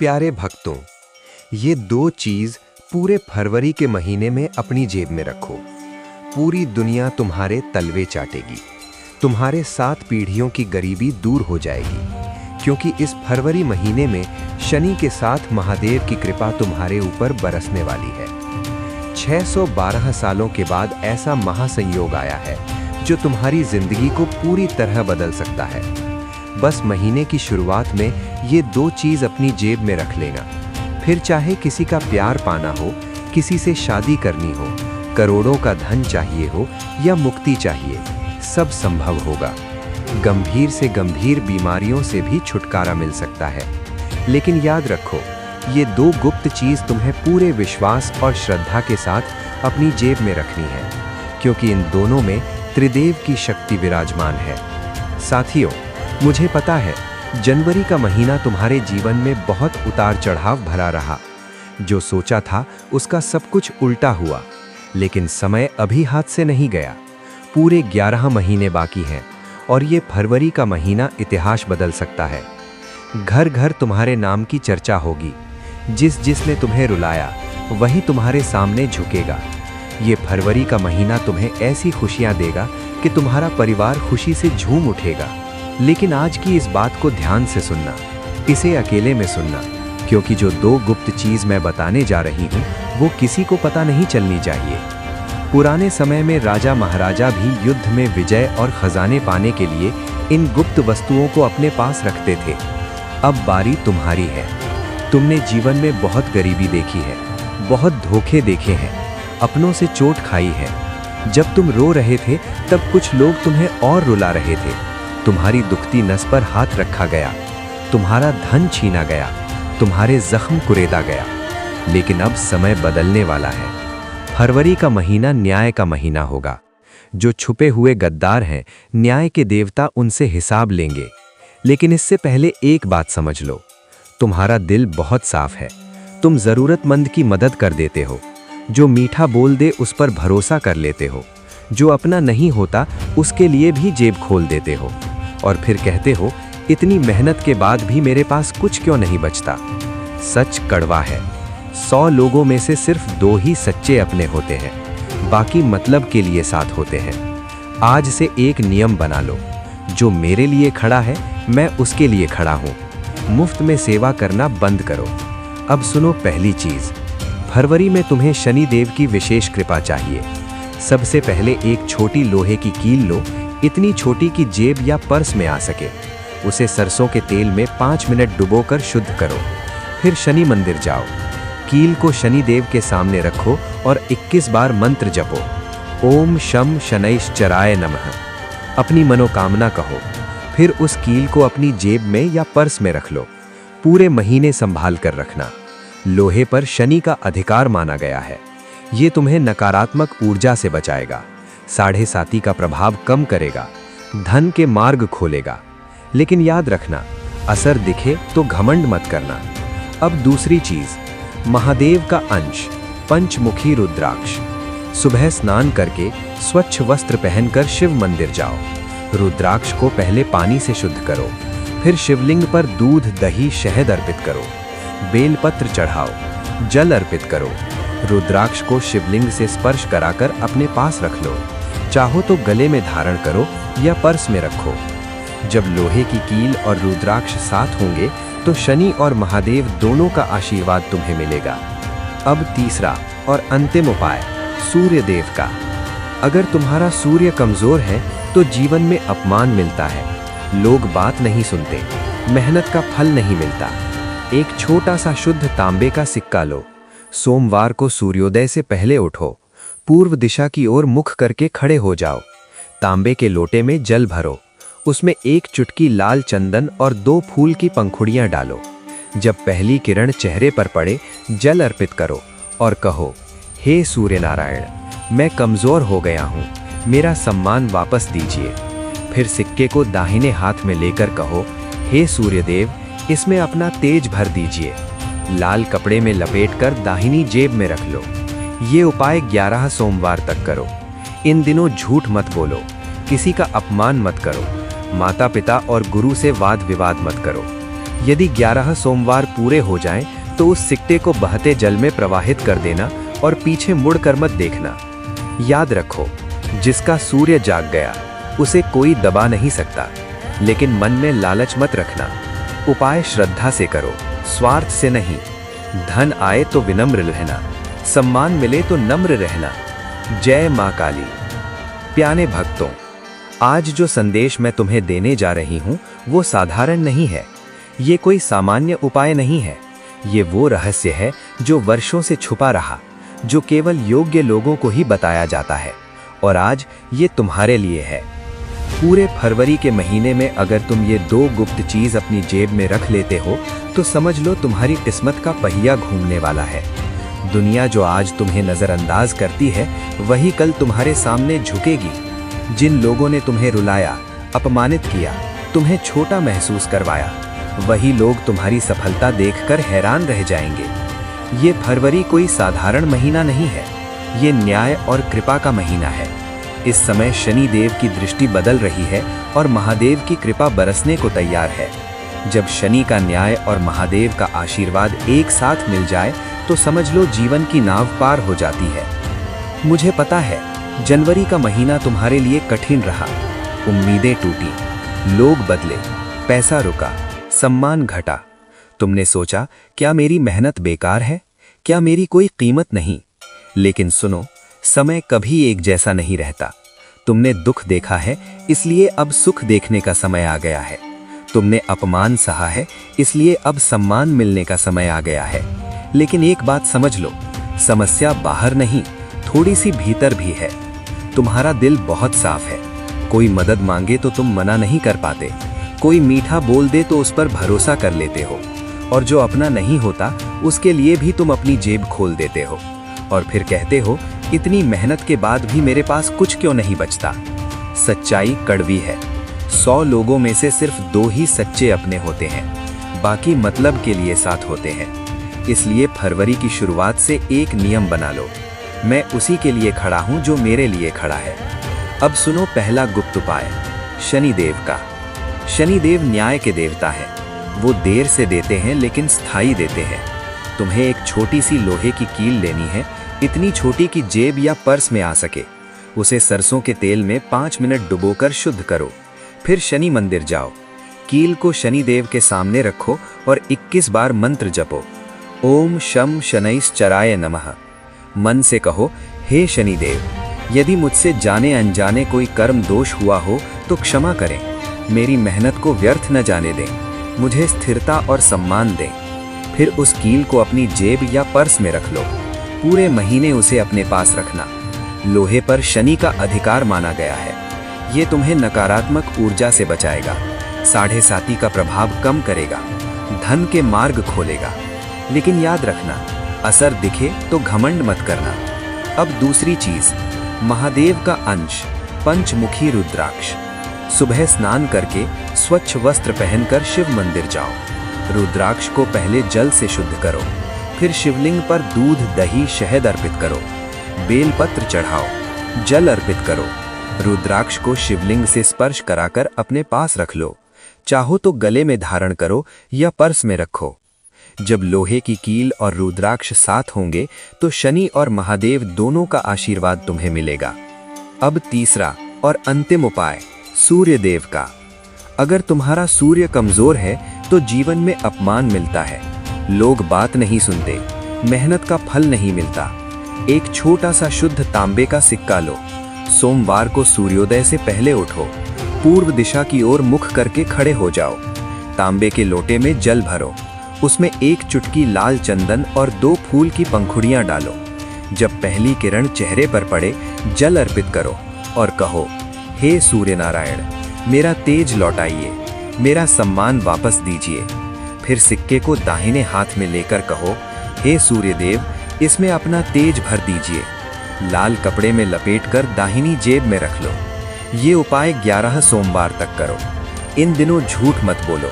प्यारे भक्तों, ये दो चीज पूरे फरवरी के महीने में अपनी जेब में रखो। पूरी दुनिया तुम्हारे तलवे चाटेगी, तुम्हारे 7 पीढ़ियों की गरीबी दूर हो जाएगी, क्योंकि इस फरवरी महीने में शनि के साथ महादेव की कृपा तुम्हारे ऊपर बरसने वाली है। 612 सालों के बाद ऐसा महासंयोग आया है जो तुम्हारी जिंदगी को पूरी तरह बदल सकता है। बस महीने की शुरुआत में ये दो चीज अपनी जेब में रख लेना, फिर चाहे किसी का प्यार पाना हो, किसी से शादी करनी हो, करोड़ों का धन चाहिए हो या मुक्ति चाहिए, सब संभव होगा। गंभीर से गंभीर बीमारियों से भी छुटकारा मिल सकता है। लेकिन याद रखो, ये दो गुप्त चीज तुम्हें पूरे विश्वास और श्रद्धा के साथ अपनी जेब में रखनी है, क्योंकि इन दोनों में त्रिदेव की शक्ति विराजमान है। साथियों, मुझे पता है जनवरी का महीना तुम्हारे जीवन में बहुत उतार चढ़ाव भरा रहा। जो सोचा था उसका सब कुछ उल्टा हुआ, लेकिन समय अभी हाथ से नहीं गया। पूरे 11 महीने बाकी हैं और ये फरवरी का महीना इतिहास बदल सकता है। घर घर तुम्हारे नाम की चर्चा होगी। जिसने तुम्हें रुलाया वही तुम्हारे सामने झुकेगा। ये फरवरी का महीना तुम्हें ऐसी खुशियां देगा कि तुम्हारा परिवार खुशी से झूम उठेगा। लेकिन आज की इस बात को ध्यान से सुनना, इसे अकेले में सुनना, क्योंकि जो दो गुप्त चीज मैं बताने जा रही हूँ वो किसी को पता नहीं चलनी चाहिए। पुराने समय में राजा महाराजा भी युद्ध में विजय और खजाने पाने के लिए इन गुप्त वस्तुओं को अपने पास रखते थे। अब बारी तुम्हारी है। तुमने जीवन में बहुत गरीबी देखी है, बहुत धोखे देखे हैं, अपनों से चोट खाई है। जब तुम रो रहे थे तब कुछ लोग तुम्हें और रुला रहे थे। तुम्हारी दुखती नस पर हाथ रखा गया, तुम्हारा धन छीना गया, तुम्हारे जख्म कुरेदा गया। लेकिन अब समय बदलने वाला है। फरवरी का महीना न्याय का महीना होगा। जो छुपे हुए गद्दार हैं, न्याय के देवता उनसे हिसाब लेंगे। लेकिन इससे पहले एक बात समझ लो, तुम्हारा दिल बहुत साफ है। तुम जरूरतमंद की मदद कर देते हो। जो मीठा बोल दे उस पर भरोसा कर लेते हो। जो अपना नहीं होता उसके लिए भी जेब खोल देते हो और फिर कहते हो, इतनी मेहनत के बाद भी मेरे पास कुछ क्यों नहीं बचता। सच कड़वा है। 100 लोगों में से सिर्फ 2 ही सच्चे अपने होते हैं, बाकी मतलब के लिए साथ होते हैं। आज से एक नियम बना लो, जो मेरे लिए खड़ा है मैं उसके लिए खड़ा हूँ। मुफ्त में सेवा करना बंद करो। अब सुनो पहली चीज, फरवरी में तुम्हें शनि देव की विशेष कृपा चाहिए। सबसे पहले एक छोटी लोहे की कील लो, इतनी छोटी कि जेब या पर्स में आ सके। उसे सरसों के तेल में 5 मिनट डुबोकर शुद्ध करो। फिर शनि मंदिर जाओ। कील को शनि देव के सामने रखो और 21 बार मंत्र जपो। ओम शम शनैश्चराय नमः। अपनी मनोकामना कहो। फिर उस कील को अपनी जेब में या पर्स में रख लो। पूरे महीने संभाल कर रखना। लोहे पर शनि का अधिकार माना गया है। ये तुम्हें नकारात्मक ऊर्जा से बचाएगा, 7.5 का प्रभाव कम करेगा, धन के मार्ग खोलेगा। लेकिन याद रखना, असर दिखे तो घमंड मत करना। अब दूसरी चीज, महादेव का अंश, पंचमुखी रुद्राक्ष। सुबह स्नान करके स्वच्छ वस्त्र पहनकर शिव मंदिर जाओ। रुद्राक्ष को पहले पानी से शुद्ध करो, फिर शिवलिंग पर दूध, दही, शहद अर्पित करो। बेलपत्र चढ़ाओ, जल अर्पित करो। रुद्राक्ष को शिवलिंग से स्पर्श कराकर अपने पास रख लो। चाहो तो गले में धारण करो या पर्स में रखो। जब लोहे की कील और रुद्राक्ष साथ होंगे तो शनि और महादेव दोनों का आशीर्वाद तुम्हें मिलेगा। अब तीसरा और अंतिम उपाय, सूर्य देव का। अगर तुम्हारा सूर्य कमजोर है तो जीवन में अपमान मिलता है, लोग बात नहीं सुनते, मेहनत का फल नहीं मिलता। एक छोटा सा शुद्ध तांबे का सिक्का लो। सोमवार को सूर्योदय से पहले उठो, पूर्व दिशा की ओर मुख करके खड़े हो जाओ। तांबे के लोटे में जल भरो, उसमें 1 चुटकी लाल चंदन और 2 फूल की पंखुड़ियां डालो। जब पहली किरण चेहरे पर पड़े, जल अर्पित करो और कहो, हे सूर्य नारायण, मैं कमजोर हो गया हूँ, मेरा सम्मान वापस दीजिए। फिर सिक्के को दाहिने हाथ में लेकर कहो, हे सूर्यदेव, इसमें अपना तेज भर दीजिए। लाल कपड़े में लपेटकर दाहिनी जेब में रख लो। ये उपाय 11 सोमवार तक करो। इन दिनों झूठ मत बोलो, किसी का अपमान मत करो, माता पिता और गुरु से वाद विवाद मत करो। यदि 11 सोमवार पूरे हो जाएं, तो उस सिक्के को बहते जल में प्रवाहित कर देना और पीछे मुड़कर मत देखना। याद रखो, जिसका सूर्य जाग गया उसे कोई दबा नहीं सकता। लेकिन मन में लालच मत रखना। उपाय श्रद्धा से करो, स्वार्थ से नहीं। धन आए तो विनम्र रहना, सम्मान मिले तो नम्र रहना। जय मां काली। प्यारे भक्तों, आज जो संदेश मैं तुम्हें देने जा रही हूं वो साधारण नहीं है। ये कोई सामान्य उपाय नहीं है। ये वो रहस्य है जो वर्षों से छुपा रहा, जो केवल योग्य लोगों को ही बताया जाता है। और आज ये तुम्हारे लिए है। पूरे फरवरी के महीने में अगर तुम ये 2 गुप्त चीज अपनी जेब में रख लेते हो तो समझ लो तुम्हारी किस्मत का पहिया घूमने वाला है। दुनिया जो आज तुम्हें नजरअंदाज करती है वही कल तुम्हारे सामने झुकेगी। जिन लोगों ने तुम्हें रुलाया, अपमानित किया, तुम्हें छोटा महसूस करवाया, वही लोग तुम्हारी सफलता देखकर हैरान रह जाएंगे। ये फरवरी कोई साधारण महीना नहीं है, ये न्याय और कृपा का महीना है। इस समय शनि देव की दृष्टि बदल रही है और महादेव की कृपा बरसने को तैयार है। जब शनि का न्याय और महादेव का आशीर्वाद एक साथ मिल जाए तो समझ लो जीवन की नाव पार हो जाती है। मुझे पता है, जनवरी का महीना तुम्हारे लिए कठिन रहा। उम्मीदें टूटी, लोग बदले, पैसा रुका, सम्मान घटा। तुमने सोचा, क्या मेरी मेहनत बेकार है? क्या मेरी कोई कीमत नहीं? लेकिन सुनो, समय कभी एक जैसा नहीं रहता। तुमने दुख देखा है, इसलिए अब सुख देखने का समय आ गया है। तुमने अपमान सहा है, इसलिए अब सम्मान मिलने का समय आ गया है। लेकिन एक बात समझ लो, समस्या बाहर नहीं, थोड़ी सी भीतर भी है। तुम्हारा दिल बहुत साफ है। कोई मदद मांगे तो तुम मना नहीं कर पाते। कोई मीठा बोल दे तो उस पर भरोसा कर लेते हो। और जो अपना नहीं होता उसके लिए भी तुम अपनी जेब खोल देते हो और फिर कहते हो, इतनी मेहनत के बाद भी मेरे पास कुछ क्यों नहीं बचता। सच्चाई कड़वी है। 100 लोगों में से सिर्फ 2 ही सच्चे अपने होते हैं, बाकी मतलब के लिए साथ होते हैं। इसलिए फरवरी की शुरुआत से एक नियम बना लो, मैं उसी के लिए खड़ा हूं जो मेरे लिए खड़ा है। अब सुनो पहला गुप्त उपाय, शनिदेव का। शनिदेव न्याय के देवता है। वो देर से देते हैं लेकिन स्थायी देते हैं। तुम्हें एक छोटी सी लोहे की कील लेनी है, इतनी छोटी कि जेब या पर्स में आ सके। उसे सरसों के तेल में 5 मिनट डुबोकर शुद्ध करो। फिर शनि मंदिर जाओ, कील को शनिदेव के सामने रखो और 21 बार मंत्र जपो। ओम शम शनैश्चराय नमः। मन से कहो, हे शनिदेव, यदि मुझसे जाने अनजाने कोई कर्म दोष हुआ हो तो क्षमा करें। मेरी मेहनत को व्यर्थ न जाने दें, मुझे स्थिरता और सम्मान दें। फिर उस कील को अपनी जेब या पर्स में रख लो। पूरे महीने उसे अपने पास रखना। लोहे पर शनि का अधिकार माना गया है। ये तुम्हें नकारात्मक ऊर्जा से बचाएगा, 7.5 का प्रभाव कम करेगा, धन के मार्ग खोलेगा। लेकिन याद रखना, असर दिखे तो घमंड मत करना। अब दूसरी चीज, महादेव का अंश, पंचमुखी रुद्राक्ष। सुबह स्नान करके स्वच्छ वस्त्र पहनकर शिव मंदिर जाओ। रुद्राक्ष को पहले जल से शुद्ध करो, फिर शिवलिंग पर दूध, दही, शहद अर्पित करो। बेलपत्र चढ़ाओ, जल अर्पित करो। रुद्राक्ष को शिवलिंग से स्पर्श कराकर अपने पास रख लो। चाहो तो गले में धारण करो या पर्स में रखो। जब लोहे की कील और रुद्राक्ष साथ होंगे तो शनि और महादेव दोनों का आशीर्वाद तुम्हें मिलेगा। अब तीसरा और अंतिम उपाय, सूर्य देव का। अगर तुम्हारा सूर्य कमजोर है तो जीवन में अपमान मिलता है, लोग बात नहीं सुनते, मेहनत का फल नहीं मिलता। एक छोटा सा शुद्ध तांबे का सिक्का लो। सोमवार को सूर्योदय से पहले उठो, पूर्व दिशा की ओर मुख करके खड़े हो जाओ। तांबे के लोटे में जल भरो, उसमें 1 चुटकी लाल चंदन और 2 फूल की पंखुड़ियां डालो। जब पहली किरण चेहरे पर पड़े, जल अर्पित करो और कहो, हे सूर्य नारायण, मेरा तेज लौटाइए, मेरा सम्मान वापस दीजिए। फिर सिक्के को दाहिने हाथ में लेकर कहो, हे सूर्य देव, इसमें अपना तेज भर दीजिए। लाल कपड़े में लपेटकर दाहिनी जेब में रख लो। ये उपाय 11 सोमवार तक करो। इन दिनों झूठ मत बोलो,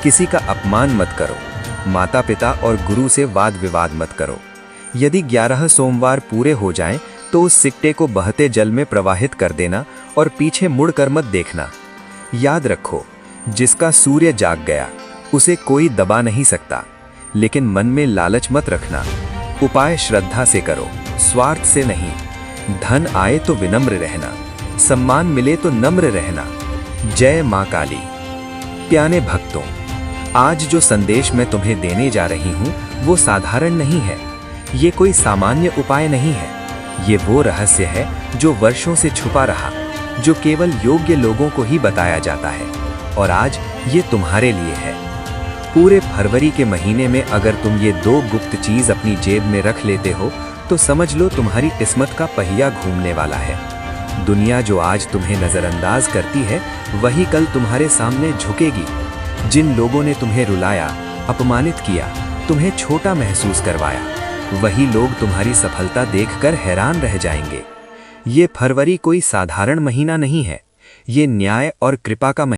किसी का अपमान मत करो, माता पिता और गुरु से वाद विवाद मत करो। यदि 11 सोमवार पूरे हो जाएं, तो उस सिक्के को बहते जल में प्रवाहित कर देना और पीछे मुड़कर मत देखना। याद रखो, जिसका सूर्य जाग गया उसे कोई दबा नहीं सकता। लेकिन मन में लालच मत रखना। उपाय श्रद्धा से करो, स्वार्थ से नहीं। धन आए तो विनम्र रहना, सम्मान मिले तो नम्र रहना। जय मां काली। प्यारे भक्तों, आज जो संदेश मैं तुम्हें देने जा रही हूं वो साधारण नहीं है। ये कोई सामान्य उपाय नहीं है। ये वो रहस्य है जो वर्षों से छुपा रहा, जो केवल योग्य लोगों को ही बताया जाता है। और आज ये तुम्हारे लिए है। पूरे फरवरी के महीने में अगर तुम ये 2 गुप्त चीज अपनी जेब में रख लेते हो तो समझ लो तुम्हारी किस्मत का पहिया घूमने वाला है। दुनिया जो आज तुम्हें नजरअंदाज करती है वही कल तुम्हारे सामने झुकेगी। जिन लोगों ने तुम्हें रुलाया, अपमानित किया, तुम्हें छोटा महसूस करवाया, वही लोग तुम्हारी सफलता देखकर हैरान रह जाएंगे। ये फरवरी कोई साधारण महीना नहीं है। ये न्याय और कृपा का